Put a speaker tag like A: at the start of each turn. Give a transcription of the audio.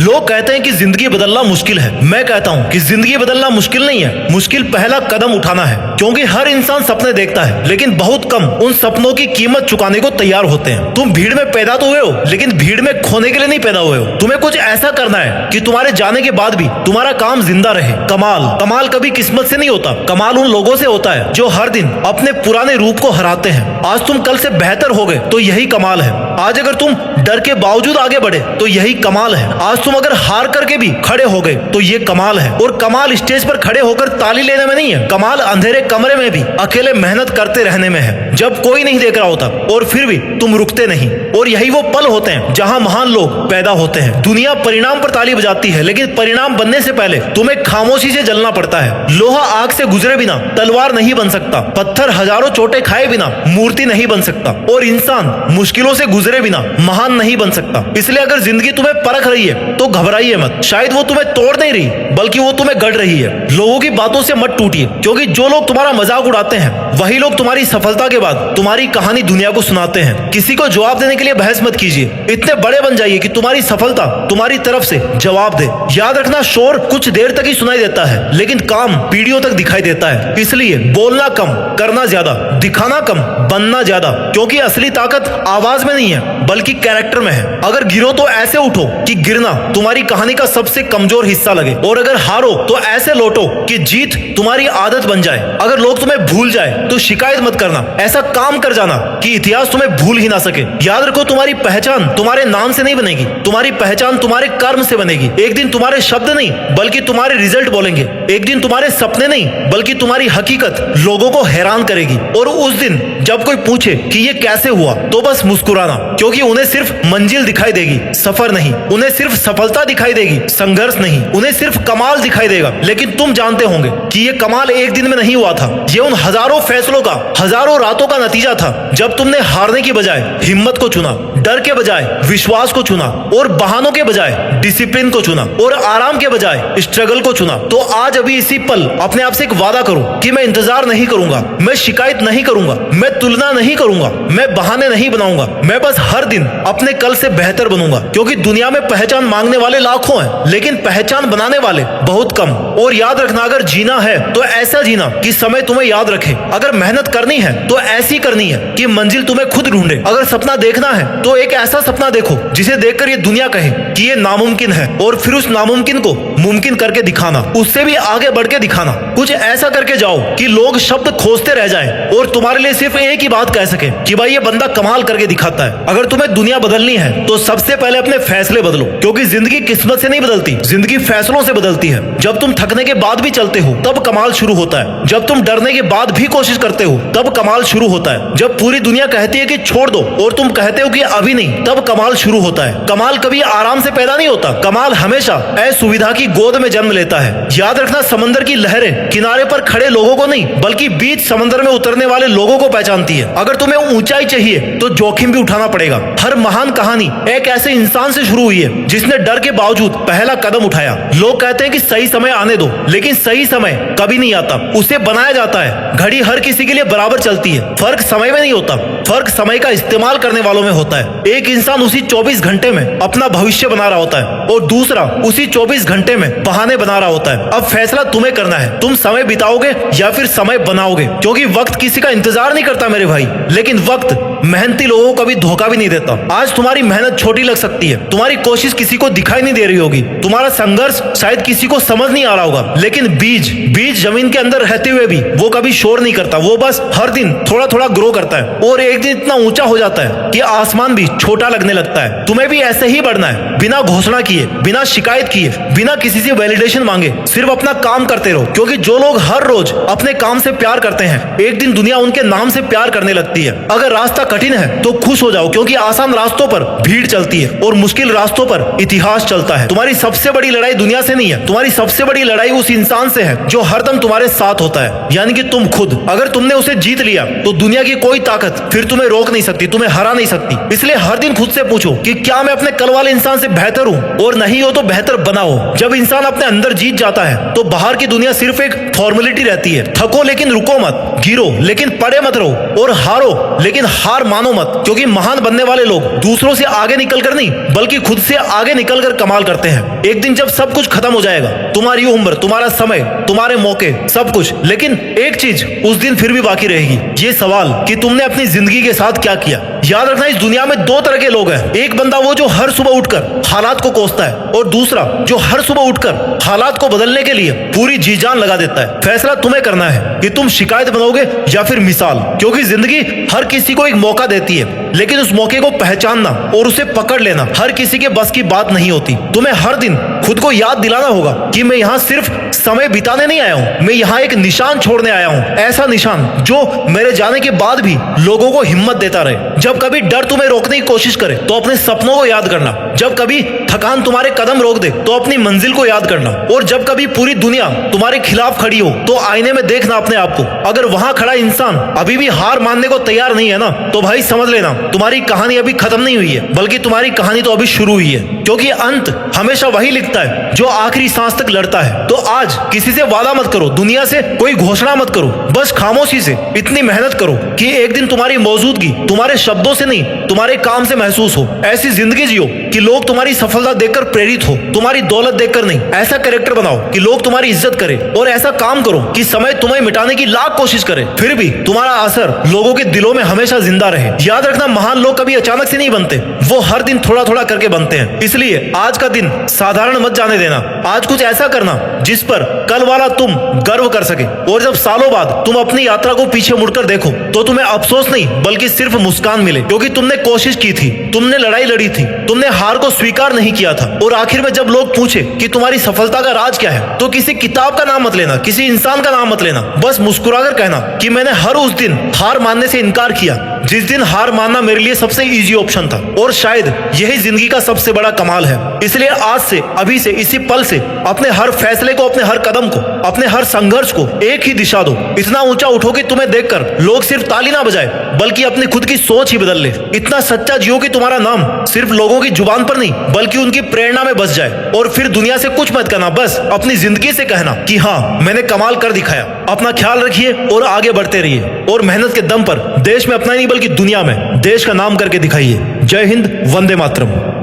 A: लोग कहते हैं कि जिंदगी बदलना मुश्किल है। मैं कहता हूँ कि जिंदगी बदलना मुश्किल नहीं है, मुश्किल पहला कदम उठाना है। क्योंकि हर इंसान सपने देखता है, लेकिन बहुत कम उन सपनों की कीमत चुकाने को तैयार होते हैं। तुम भीड़ में पैदा तो हुए हो, लेकिन भीड़ में खोने के लिए नहीं पैदा हुए हो। तुम्हें कुछ ऐसा करना है कि तुम्हारे जाने के बाद भी तुम्हारा काम जिंदा रहे। कमाल कभी किस्मत से नहीं होता, कमाल उन लोगों से होता है जो हर दिन अपने पुराने रूप को हराते हैं। आज तुम कल से बेहतर हो गए तो यही कमाल है। आज अगर तुम डर के बावजूद आगे बढ़े तो यही कमाल है। आज तुम अगर हार करके भी खड़े हो गए तो ये कमाल है। और कमाल स्टेज पर खड़े होकर ताली लेने में नहीं है, कमाल अंधेरे कमरे में भी अकेले मेहनत करते रहने में है, जब कोई नहीं देख रहा होता और फिर भी तुम रुकते नहीं। और यही वो पल होते हैं जहां महान लोग पैदा होते हैं। दुनिया परिणाम पर ताली बजाती है, लेकिन परिणाम बनने से पहले तुम्हें खामोशी से जलना पड़ता है। लोहा आग से गुजरे बिना तलवार नहीं बन सकता, पत्थर हजारों चोटें खाए बिना मूर्ति नहीं बन सकता, और इंसान मुश्किलों से गुजरे बिना महान नहीं बन सकता। इसलिए अगर जिंदगी तुम्हें परख रही है तो घबराइए मत। शायद वो तुम्हें तोड़ नहीं रही, बल्कि वो तुम्हें गढ़ रही है। लोगों की बातों से मत टूटिए, क्योंकि जो लोग तुम्हारा मजाक उड़ाते हैं वही लोग तुम्हारी सफलता के बाद तुम्हारी कहानी दुनिया को सुनाते हैं। किसी को जवाब देने के लिए बहस मत कीजिए। इतने बड़े बन जाइए कि तुम्हारी सफलता तुम्हारी तरफ से जवाब दे। याद रखना, शोर कुछ देर तक ही सुनाई देता है, लेकिन काम पीढ़ियों तक दिखाई देता है। इसलिए बोलना कम, करना ज्यादा, दिखाना कम, बनना ज्यादा। क्योंकि असली ताकत आवाज में नहीं है, बल्कि कैरेक्टर में है। अगर गिरो तो ऐसे उठो कि गिरना तुम्हारी कहानी का सबसे कमजोर हिस्सा लगे, और अगर हारो तो ऐसे लौटो कि जीत तुम्हारी आदत बन जाए। अगर लोग तुम्हें भूल जाए तो शिकायत मत करना, ऐसा काम कर जाना कि इतिहास तुम्हें भूल ही ना सके। याद रखो, तुम्हारी पहचान तुम्हारे नाम से नहीं बनेगी, तुम्हारी पहचान तुम्हारे कर्म से बनेगी। एक दिन तुम्हारे शब्द नहीं बल्कि तुम्हारे रिजल्ट बोलेंगे। एक दिन तुम्हारे सपने नहीं बल्कि तुम्हारी हकीकत लोगों को हैरान करेगी। और उस दिन जब कोई पूछे कि ये कैसे हुआ, तो बस मुस्कुराना, क्योंकि उन्हें सिर्फ मंजिल दिखाई देगी, सफर नहीं। उन्हें सिर्फ सफलता दिखाई देगी, संघर्ष नहीं। उन्हें सिर्फ कमाल दिखाई देगा, लेकिन तुम जानते होंगे कि ये कमाल एक दिन में नहीं हुआ था। ये उन हजारों फैसलों का, हजारों रातों का नतीजा था, जब तुमने हारने की बजाय हिम्मत को चुना, डर के बजाय विश्वास को चुना, और बहानों के बजाय डिसिप्लिन को चुना, और आराम के बजाय स्ट्रगल को चुना। तो आज अभी इसी पल अपने आप से एक वादा करो कि मैं इंतजार नहीं करूंगा, मैं शिकायत नहीं करूंगा, मैं तुलना नहीं करूंगा, मैं बहाने नहीं बनाऊंगा। मैं बस हर दिन अपने कल से बेहतर बनूंगा। क्योंकि दुनिया में पहचान मांगने वाले लाखों हैं, लेकिन पहचान बनाने वाले बहुत कम। और याद रखना, अगर जीना है तो ऐसा जीना कि समय तुम्हें याद रखे। अगर मेहनत करनी है तो ऐसी करनी है कि मंजिल तुम्हें खुद ढूंढे। अगर सपना देखना है तो एक ऐसा सपना देखो जिसे देखकर ये दुनिया कहे कि ये नामुमकिन है, और फिर उस नामुमकिन को मुमकिन करके दिखाना, उससे भी आगे बढ़ के दिखाना। कुछ ऐसा करके जाओ कि लोग शब्द खोजते रह जाएं और तुम्हारे लिए सिर्फ एक ही बात कह सके कि भाई ये बंदा कमाल करके दिखाता है। अगर तुम्हें दुनिया बदलनी है तो सबसे पहले अपने फैसले बदलो, क्योंकि जिंदगी किस्मत से नहीं बदलती, जिंदगी फैसलों से बदलती है। जब तुम थकने के बाद भी चलते हो तब कमाल शुरू होता है। जब तुम डरने के बाद भी कोशिश करते हो तब कमाल शुरू होता है। जब पूरी दुनिया कहती है कि छोड़ दो और तुम कहते हो कि अभी नहीं, तब कमाल शुरू होता है। कमाल कभी आराम से पैदा नहीं होता, कमाल हमेशा असुविधा की गोद में जन्म लेता है। याद रखना, समंदर की लहरें किनारे पर खड़े लोगों को नहीं बल्कि बीच समंदर में उतरने वाले लोगों को पहचानती है। अगर तुम्हें ऊंचाई चाहिए तो जोखिम भी उठाना पड़ेगा। हर महान कहानी एक ऐसे इंसान से शुरू हुई है जिसने डर के बावजूद पहला कदम उठाया। लोग कहते हैं कि सही समय आने दो, लेकिन सही समय कभी नहीं आता, उसे बनाया जाता है। घड़ी हर किसी के लिए बराबर चलती है, फर्क समय में नहीं होता, फर्क समय का इस्तेमाल करने वालों में होता है। एक इंसान उसी 24 घंटे में अपना भविष्य बना रहा होता है और दूसरा उसी 24 घंटे में बहाने बना रहा होता है। अब फैसला तुम्हें करना है, तुम समय बिताओगे या फिर समय बनाओगे। क्योंकि वक्त किसी का इंतजार नहीं करता मेरे भाई, लेकिन वक्त मेहनती लोगों को कभी धोखा भी नहीं देता। आज तुम्हारी मेहनत छोटी लग सकती है, तुम्हारी कोशिश किसी को दिखाई नहीं दे रही होगी, तुम्हारा संघर्ष शायद किसी को समझ नहीं आ रहा होगा, लेकिन बीज जमीन के अंदर रहते हुए भी वो कभी शोर नहीं करता। वो बस हर दिन थोड़ा थोड़ा ग्रो करता है और एक दिन इतना ऊंचा हो जाता है कि आसमान भी छोटा लगने लगता है। तुम्हें भी ऐसे ही बढ़ना है, बिना घोषणा किए, बिना शिकायत किए, बिना किसी से वैलिडेशन मांगे, सिर्फ अपना काम करते रहो। क्योंकि जो लोग हर रोज अपने काम से प्यार करते हैं, एक दिन दुनिया उनके नाम से प्यार करने लगती है। अगर रास्ता कठिन है तो खुश हो जाओ, क्योंकि आसान रास्तों पर भीड़ चलती है और मुश्किल रास्तों पर इतिहास चलता है। तुम्हारी सबसे बड़ी लड़ाई दुनिया से नहीं है, तुम्हारी सबसे बड़ी लड़ाई उस इंसान से है जो हरदम तुम्हारे साथ होता है, यानी कि तुम खुद। अगर तुमने उसे जीत लिया तो दुनिया की कोई ताकत फिर तुम्हें रोक नहीं सकती, तुम्हें हरा नहीं सकती। इसलिए हर दिन खुद से पूछो कि क्या मैं अपने कल वाले इंसान से बेहतर हूँ, और नहीं हो तो बेहतर बनाओ। जब इंसान अपने अंदर जीत जाता है तो बाहर की दुनिया सिर्फ एक फॉर्मेलिटी रहती है। थको लेकिन रुको मत, गिरो लेकिन पड़े मत रहो, और हारो लेकिन हार हार मानो मत, क्योंकि महान बनने वाले लोग दूसरों से आगे निकलकर नहीं बल्कि खुद से आगे निकलकर कमाल करते हैं। एक दिन जब सब कुछ खत्म हो जाएगा, तुम्हारी उम्र, तुम्हारा समय, तुम्हारे मौके, सब कुछ, लेकिन एक चीज उस दिन फिर भी बाकी रहेगी, ये सवाल कि तुमने अपनी जिंदगी के साथ क्या किया। याद रखना, इस दुनिया में दो तरह के लोग हैं। एक बंदा वो जो हर सुबह उठकर हालात को कोसता है, और दूसरा जो हर सुबह उठकर हालात को बदलने के लिए पूरी जी जान लगा देता है। फैसला तुम्हें करना है कि तुम शिकायत बनोगे या फिर मिसाल, क्योंकि जिंदगी हर किसी को एक मौका देती है, लेकिन उस मौके को पहचानना और उसे पकड़ लेना हर किसी के बस की बात नहीं होती। तुम्हें हर दिन खुद को याद दिलाना होगा कि मैं यहाँ सिर्फ समय बिताने नहीं आया हूँ, मैं यहाँ एक निशान छोड़ने आया हूँ। ऐसा निशान जो मेरे जाने के बाद भी लोगों को हिम्मत देता रहे। जब कभी डर तुम्हें रोकने की कोशिश करे तो अपने सपनों को याद करना, जब कभी थकान तुम्हारे कदम रोक दे तो अपनी मंजिल को याद करना, और जब कभी पूरी दुनिया तुम्हारे खिलाफ खड़ी हो तो आईने में देखना अपने आप को। अगर वहां खड़ा इंसान अभी भी हार मानने को तैयार नहीं है ना, तो भाई समझ लेना तुम्हारी कहानी अभी खत्म नहीं हुई है, बल्कि तुम्हारी कहानी तो अभी शुरू हुई है। क्योंकि अंत हमेशा वही लिखता है जो आखिरी सांस तक लड़ता है। तो आज किसी से वादा मत करो, दुनिया से कोई घोषणा मत करो, बस खामोशी से इतनी मेहनत करो कि एक दिन तुम्हारी मौजूदगी तुम्हारे शब्दों से नहीं, तुम्हारे काम से महसूस हो। ऐसी जिंदगी जियो कि लोग तुम्हारी सफलता देखकर प्रेरित हो, तुम्हारी दौलत देखकर नहीं। ऐसा कैरेक्टर बनाओ कि लोग तुम्हारी इज्जत करें, और ऐसा काम करो कि समय तुम्हें मिटाने की लाख कोशिश करे, फिर भी तुम्हारा असर लोगों के दिलों में हमेशा जिंदा रहे। याद रखना, महान लोग कभी अचानक से नहीं बनते, वो हर दिन थोड़ा थोड़ा करके बनते हैं। इसलिए आज का दिन साधारण मत जाने देना। आज कुछ ऐसा करना जिस पर कल वाला तुम गर्व कर सके, और जब सालों बाद तुम अपनी यात्रा को पीछे मुड़कर देखो तो तुम्हें अफसोस नहीं बल्कि सिर्फ मुस्कान मिले, क्योंकि तुमने कोशिश की थी, तुमने लड़ाई लड़ी थी, तुमने हार को स्वीकार नहीं किया था। और आखिर में जब लोग पूछे कि तुम्हारी सफलता का राज क्या है, तो किसी किताब का नाम मत लेना, किसी इंसान का नाम मत लेना, बस मुस्कुराकर कहना कि मैंने हर उस दिन हार मानने से इनकार किया जिस दिन हार मानना मेरे लिए सबसे इजी ऑप्शन था। और शायद यही जिंदगी का सबसे बड़ा कमाल है। इसलिए आज से, अभी से, इसी पल से अपने हर फैसले को, अपने हर कदम को, अपने हर संघर्ष को एक ही दिशा दो। इतना ऊंचा उठो कि तुम्हें देखकर लोग सिर्फ ताली ना बजाए बल्कि अपनी खुद की सोच ही बदल ले। इतना सच्चा जियो कि तुम्हारा नाम सिर्फ लोगों की जुबान पर नहीं बल्कि उनकी प्रेरणा में बस जाए। और फिर दुनिया से कुछ मत कहना, बस अपनी जिंदगी से कहना कि हाँ, मैंने कमाल कर दिखाया। अपना ख्याल रखिए और आगे बढ़ते रहिए, और मेहनत के दम पर देश में अपना नहीं बल्कि दुनिया में देश का नाम करके दिखाइए। जय हिंद, वंदे मातरम।